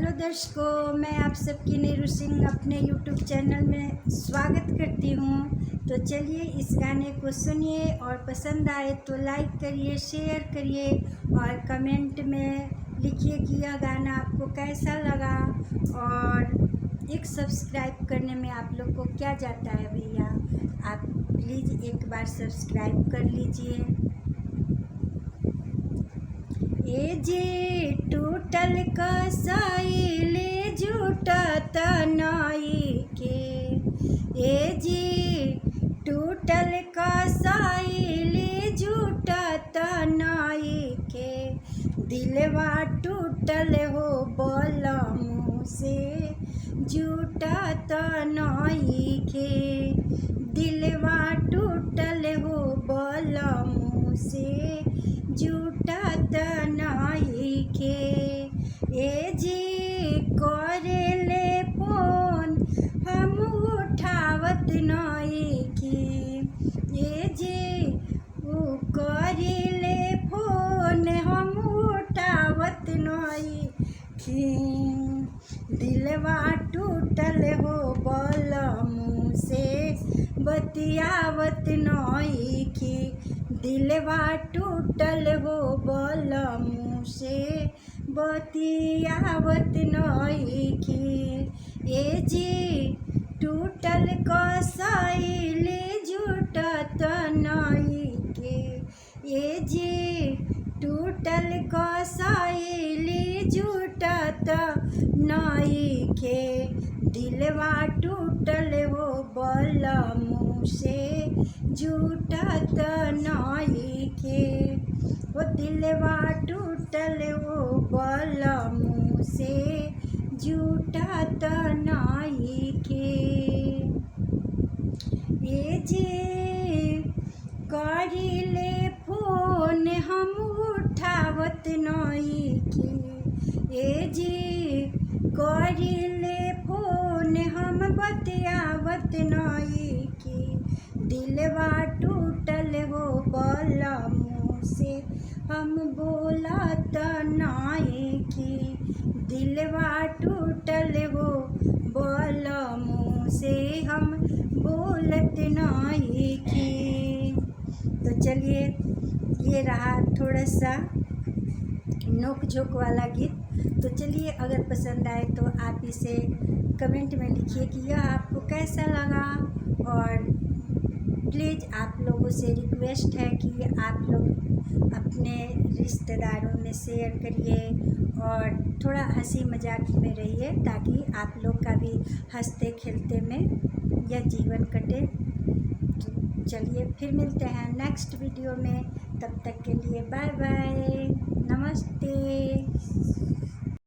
Hello दर्शकों, मैं आप सबकी नीरू सिंह अपने यूट्यूब चैनल में स्वागत करती हूँ। तो चलिए इस गाने को सुनिए और पसंद आए तो लाइक करिए, शेयर करिए और कमेंट में लिखिए कि यह गाना आपको कैसा लगा। और एक सब्सक्राइब करने में आप लोग को क्या जाता है भैया, आप प्लीज़ एक बार सब्सक्राइब कर लीजिए। ए जे टूटल कसाइले जुटत नाई के, ए जे टूटल कसाइले जुटत नाई के, दिलवा टूटल हो बलमु से जुटत नाई के, दिलवा टूटल हो बलमु से जुटत नाई के। ए जी करेले फोन हम उठावत नाई की, ए जी उ करेले फोन हम उठावत नाई की, दिलवा टूटल हो बलमु से बतियावत नाई की, दिलवा टूटल हो बलमु से बतियावत नाई की। ए जी टूटल कसाइले जुटत नाई के, ए जी टूटल कसाइले जुटत नाई के, दिलवा टूटल हो बलमु से जुटत नाई के, वो दिलवा टूटल हो बलमु से जुटत नाई के। ए जे करिले फोन हम उठावत नाई की, ए जी करिले फोन हम बतियावत नाई की, दिलवा टूटल हो बलमु से हम बोलत नाई की, दिलवा टूटल हो बलमु से हम बोलत नाई की। तो चलिए ये रहा थोड़ा सा नोक झोंक वाला गीत। तो चलिए अगर पसंद आए तो आप इसे कमेंट में लिखिए कि यह आपको कैसा लगा। और प्लीज़ आप लोगों से रिक्वेस्ट है कि आप लोग अपने रिश्तेदारों में शेयर करिए और थोड़ा हंसी मजाक में रहिए ताकि आप लोग का भी हंसते खेलते में यह जीवन कटे। तो चलिए फिर मिलते हैं नेक्स्ट वीडियो में, तब तक के लिए बाय बाय, नमस्ते।